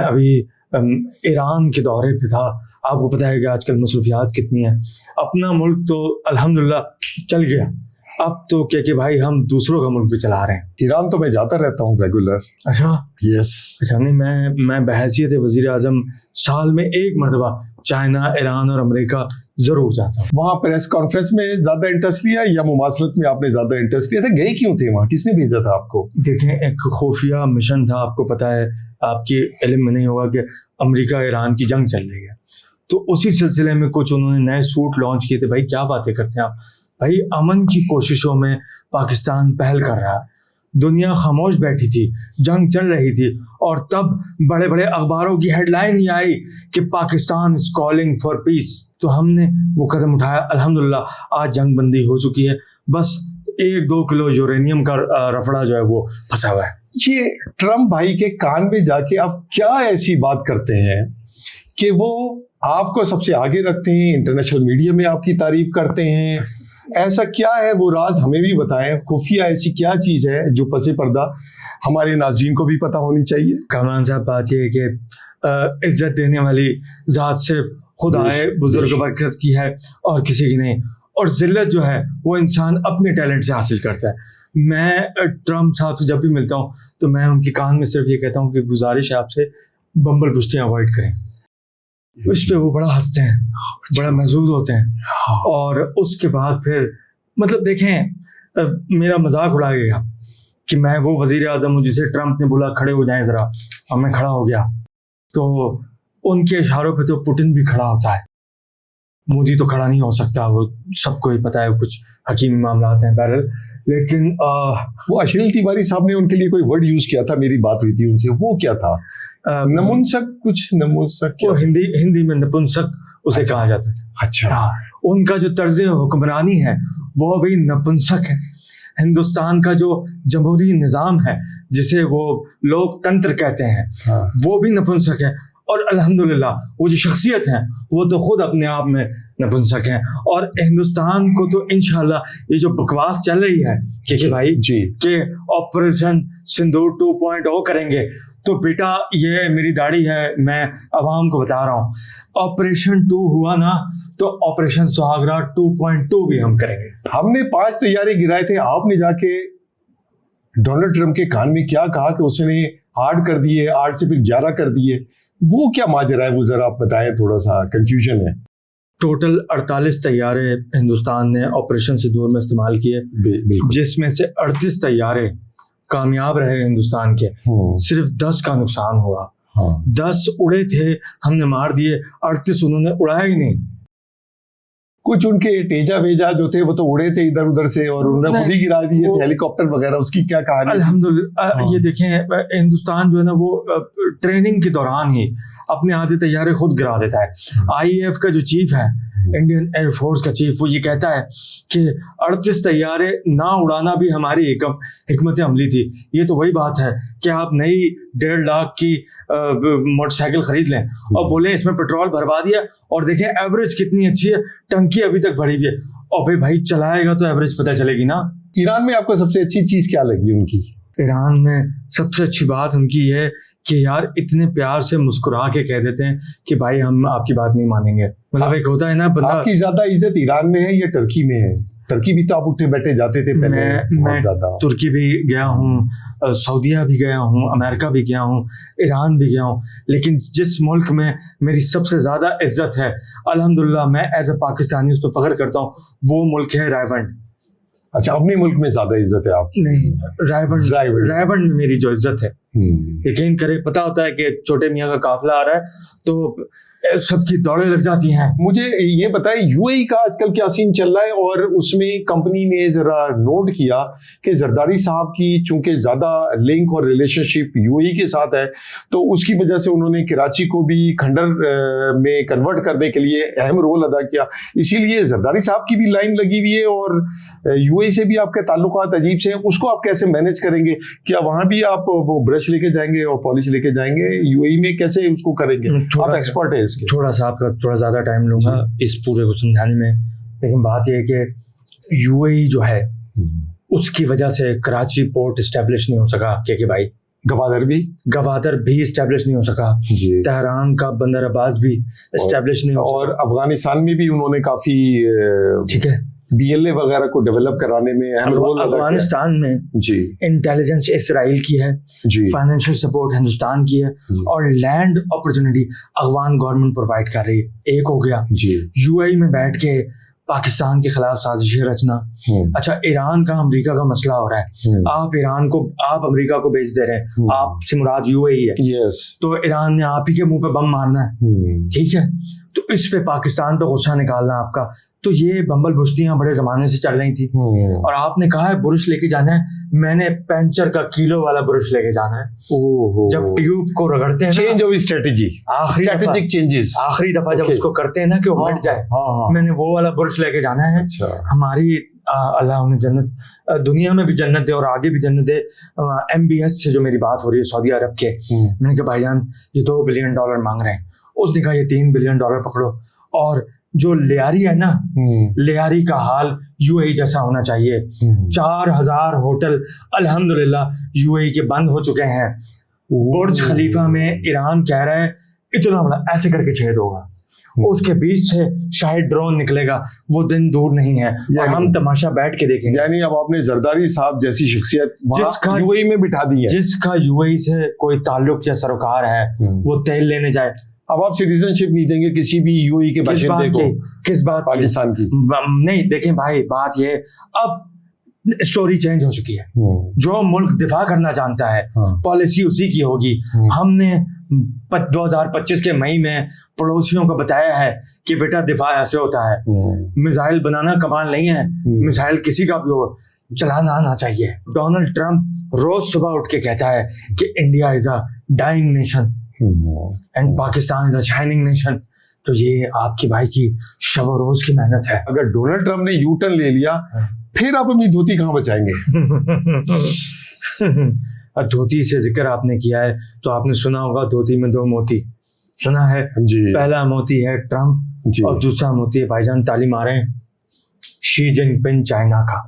अभी ईरान के दौरे पे था। आपको पता है कि आजकल मसरूफियात कितनी है। अपना मुल्क तो अल्हम्दुलिल्लाह चल गया, अब तो क्या भाई हम दूसरों का मुल्क भी चला रहे हैं। ईरान तो मैं जाता रहता हूँ रेगुलर। अच्छा, यस। अच्छा, नहीं मैं बहैसियत वज़ीर आज़म साल में एक मरतबा चाइना, ईरान और अमेरिका जरूर जाता हूँ। वहाँ प्रेस कॉन्फ्रेंस में ज्यादा इंटरेस्ट लिया या मुमासलत में आपने ज्यादा इंटरेस्ट लिया था? गए क्यों थे वहाँ? किसने भेजा था आपको? देखें, एक खुफिया मिशन था। आपको पता है, आपके इल्म में नहीं होगा कि अमेरिका ईरान की जंग चल रही है, तो उसी सिलसिले में कुछ उन्होंने नए सूट लॉन्च किए थे। भाई क्या बातें करते हैं आप, भाई अमन की कोशिशों में पाकिस्तान पहल कर रहा है। दुनिया खामोश बैठी थी, जंग चल रही थी, और तब बड़े बड़े अखबारों की हेडलाइन ही आई कि Pakistan is calling for piece. तो हमने वो कदम उठाया। अल्हम्दुलिल्लाह आज जंग बंदी हो चुकी है, बस 1-2 किलो यूरेनियम का रफड़ा जो है वो फंसा हुआ है। ये ट्रम्प भाई के कान में जाके आप क्या ऐसी बात करते हैं कि वो आपको सबसे आगे रखते हैं, इंटरनेशनल मीडिया में आपकी तारीफ करते हैं? ऐसा क्या है वो राज, हमें भी बताएं। खुफिया ऐसी क्या चीज है जो पसे पर्दा हमारे नाज़रीन को भी पता होनी चाहिए? कामरान साहब, बात यह है कि इज्जत देने वाली जात सिर्फ खुदाए बुजुर्ग बरकत की है और किसी की नहीं। और जिल्लत जो है वो इंसान अपने टैलेंट से हासिल करता है। मैं ट्रम्प साहब से जब भी मिलता हूँ तो मैं उनके कान में सिर्फ ये कहता हूँ कि गुजारिश है आपसे, बम्बल पुश्तियाँ अवॉइड करें। उस पर वो बड़ा हंसते हैं, बड़ा महसूस होते हैं, और उसके बाद फिर मतलब देखें, मेरा मजाक उड़ाएगा कि मैं वो वजीर आज़म हूँ जिसे ट्रम्प ने बोला खड़े हो जाएं ज़रा, और मैं खड़ा हो गया। तो उनके इशारों पे तो पुतिन भी खड़ा होता है, मोदी तो खड़ा नहीं हो सकता, वो सबको ही पता है, कुछ हकीमी मामला हैं बहरहाल। लेकिन वो अशिल तिवारी साहब ने उनके लिए कोई वर्ड यूज किया था, मेरी बात हुई थी उनसे, वो क्या था? नपुंसक, कुछ नपुंसक, वो हिंदी में नपुंसक उसे कहा जाता है। अच्छा। उनका जो तर्ज हुक्मरानी है वो भी नपुंसक है। हिंदुस्तान का जो जमहूरी निज़ाम है जिसे वो लोकतंत्र कहते हैं, वो भी नपुंसक है। और अल्हम्दुलिल्लाह वो जो शख्सियत हैं वो तो खुद अपने आप में नपुंसक हैं। और हिंदुस्तान को तो इंशाल्लाह ये जो बकवास चल रही है कि भाई जी के ऑपरेशन सिंदूर 2.0 करेंगे, तो बेटा ये मेरी दाढ़ी है, मैं अवाम को बता रहा हूँ, ऑपरेशन 2 हुआ ना तो ऑपरेशन सुहागरात 2.2 भी हम करेंगे। हमने 5 तैयारे गिराए थे, आपने जाके डोनाल्ड ट्रम्प के कान में क्या कहा कि उसने 8 कर दिए, 8 से फिर 11 कर दिए? वो क्या माजरा है, वो जरा आप बताएं, थोड़ा सा कंफ्यूजन है। टोटल 48 तैयारे हिंदुस्तान ने ऑपरेशन सिंदूर में इस्तेमाल किए, जिसमें से 38 तैयारे कामयाब रहे हिंदुस्तान के, सिर्फ 10 का नुकसान हुआ। 10 उड़े थे, हमने मार दिए, 38 उन्होंने उड़ाया ही नहीं। कुछ उनके तेजा वेजा जो थे वो तो उड़े थे इधर उधर से, और उन्होंने खुद ही गिरा दिए थे हेलीकॉप्टर वगैरह, उसकी क्या कहानी? अल्हम्दुलिल्लाह, ये देखें, हिंदुस्तान जो है ना वो ट्रेनिंग के दौरान ही अपने आधे तैयारे खुद गिरा देता है। आईएएफ का जो चीफ है, इंडियन एयरफोर्स का चीफ, वो ये कहता है कि 38 तैयारे ना उड़ाना भी हमारी हिकमत अमली थी। ये तो वही बात है कि आप नई 1.5 लाख की मोटरसाइकिल खरीद लें और बोले इसमें पेट्रोल भरवा दिया, और देखें एवरेज कितनी अच्छी है, टंकी अभी तक भरी हुई है, और भाई चलाएगा तो एवरेज पता चलेगी ना। ईरान में आपको सबसे अच्छी चीज क्या लगी उनकी? ईरान में सबसे अच्छी बात उनकी है कि यार इतने प्यार से मुस्कुरा के कह देते हैं कि भाई हम आपकी बात नहीं मानेंगे। मतलब एक होता है ना बंदा। आपकी ज्यादा इज्जत ईरान में है या टर्की में है? टर्की भी तो आप उठे बैठे जाते थे पहले। मैं तुर्की भी गया हूँ, सऊदीया भी गया हूँ, अमेरिका भी गया हूँ, ईरान भी गया हूँ, लेकिन जिस मुल्क में मेरी सबसे ज़्यादा इज्जत है, अल्हम्दुलिल्लाह मैं एज अ पाकिस्तानी उस पर फख्र करता हूँ, वो मुल्क है रायवंड। अच्छा, अपने मुल्क में ज्यादा इज्जत है आप? नहीं, रायवंड में मेरी जो इज्जत है, यकीन करें, पता होता है कि छोटे मियाँ का काफिला आ रहा है तो सबकी दौड़े लग जाती हैं। मुझे ये बताएं, यूएई का आजकल क्या सीन चल रहा है? और उसमें कंपनी ने जरा नोट किया कि जरदारी साहब की चूंकि ज्यादा लिंक और रिलेशनशिप यूएई के साथ है, तो उसकी वजह से उन्होंने कराची को भी खंडर में कन्वर्ट करने के लिए अहम रोल अदा किया। इसीलिए जरदारी साहब की भी लाइन लगी हुई है, और यूएई से भी आपके ताल्लुकात अजीब से हैं। उसको आप कैसे मैनेज करेंगे? क्या वहां भी आप वो ब्रश लेके जाएंगे और पॉलिश लेके जाएंगे? यूएई में कैसे उसको करेंगे? आप एक्सपर्ट है इसके। थोड़ा सा आपका थोड़ा ज़्यादा टाइम लूँगा इस पूरे को समझाने में, लेकिन बात यह है कि यूएई जो है उसकी वजह से कराची पोर्ट इस्टेब्लिश नहीं हो सका कि भाई गवादर भी इस्टेब्लिश नहीं हो सका, जी, तेहरान का बंदर अब्बास भी इस्टेब्लिश नहीं हो और अफगानिस्तान में भी उन्होंने काफी सका। ठीक है, BLA वगैरह को डेवलप कराने में अहम रोल अदा किया। अफगानिस्तान में जी इंटेलिजेंस इसराइल की है, जी फाइनेंशियल सपोर्ट हिंदुस्तान की है, जी और land opportunity Afghan government provide कर रही है। एक हो गया। जी यूएई में बैठ के पाकिस्तान के खिलाफ साजिशें रचना। अच्छा, ईरान का अमेरिका का मसला हो रहा है, आप अमेरिका को बेच दे रहे हैं, आपसे मुराद यूएई है, यस, तो ईरान ने आप ही के मुंह पे बम मारना है। ठीक है, तो इस पे पाकिस्तान पे गुस्सा निकालना आपका। तो ये बम्बल बुश्तियां बड़े जमाने से चल रही थी, और आपने कहा है बुरुश लेके जाना है, मैंने पेंचर का किलो वाला बुरुश लेके जाना है। जब ट्यूब को रगड़ते हैं, change of strategy, strategic changes, आखिरी दफा जब उसको करते हैं ना कि वो मिट जाए, मैंने वो वाला बुरुश लेके जाना है। हमारी अल्लाह उन्हें जन्नत, दुनिया में भी जन्नत दे और आगे भी जन्नत दे। MBS से जो मेरी बात हो रही है सऊदी अरब के, मैंने कहा भाईजान ये $2 बिलियन मांग रहे हैं। उसने कहा ये $3 बिलियन पकड़ो, और जो लियारी है ना, लियारी का हाल यूएई जैसा होना चाहिए। 4000 होटल अल्हम्दुलिल्लाह यूएई के बंद हो चुके हैं। बुर्ज खलीफा में ईरान कह रहा है इतना बड़ा ऐसे करके छेद होगा, उसके बीच से शायद ड्रोन निकलेगा, वो दिन दूर नहीं है, और हम तमाशा बैठ के देखेंगे। यानी अब आपने जरदारी साहब जैसी शख्सियत जिसका यूएई में बिठा दी है, जिसका यूएई से कोई ताल्लुक या सरोकार है, वो तेल लेने जाए। अब आप सिटीजनशिप नहीं देंगे किसी भी यूएई के बाशिंदे को। किस बात पाकिस्तान की नहीं। देखें भाई, बात ये, अब स्टोरी चेंज हो चुकी है। जो मुल्क दिफा करना जानता है, पॉलिसी उसी की होगी। हमने 2025 के मई में पड़ोसियों को बताया है कि बेटा दिफा ऐसे होता है, मिसाइल बनाना कमाल नहीं है, मिसाइल किसी का भी हो, चलाना आना चाहिए। डोनाल्ड ट्रंप रोज सुबह उठ के कहता है कि India is a dying nation and Pakistan is a shining nation. तो ये आपकी भाई की शब रोज की मेहनत है। अगर डोनाल्ड ट्रंप ने यू टर्न ले लिया, फिर आप अपनी धोती कहाँ बचाएंगे? धोती से जिक्र आपने किया है, तो आपने सुना होगा धोती में 2 मोती, सुना है जी। पहला मोती है ट्रंप जी। और दूसरा मोती है भाईजान ताली मारे शी जिनपिंग चाइना का।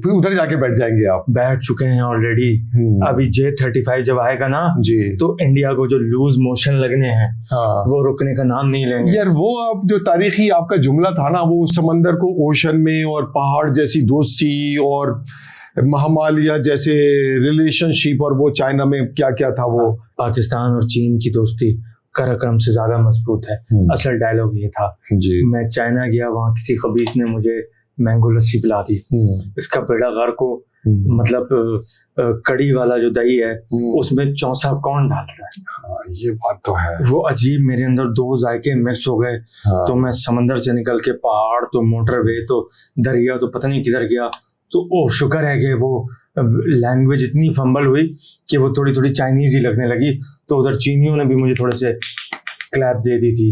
फिर उधर जाके बैठ जाएंगे आप? बैठ चुके हैं ऑलरेडी। अभी J35 जब आएगा ना जी, तो इंडिया को जो लूज मोशन लगने हैं, वो रुकने का नाम नहीं लेंगे। यार वो अब जो तारीखी आपका जुमला था ना, वो समंदर को ओशन में और पहाड़ जैसी दोस्ती और महामालिया जैसे रिलेशनशिप, और वो चाइना में क्या क्या था, वो पाकिस्तान और चीन की दोस्ती कार्यक्रम से ज्यादा मजबूत है। असल डायलॉग ये था जी। मैं चाइना गया, वहाँ किसी खबीस ने मुझे मैंगो लस्सी पिला दी। इसका बेड़ागार को मतलब कड़ी वाला जो दही है उसमें चौसा कौन डाल रहा है? हाँ, ये बात तो है। वो अजीब मेरे अंदर 2 जायके मिक्स हो गए। तो मैं समंदर से निकल के पहाड़, तो मोटरवे, तो दरिया, तो पता नहीं किधर गया। तो ओ शुक्र है कि वो लैंग्वेज इतनी फंबल हुई कि वो थोड़ी थोड़ी चाइनीज ही लगने लगी। तो उधर चीनियों ने भी मुझे थोड़े से क्लैप दे दी थी।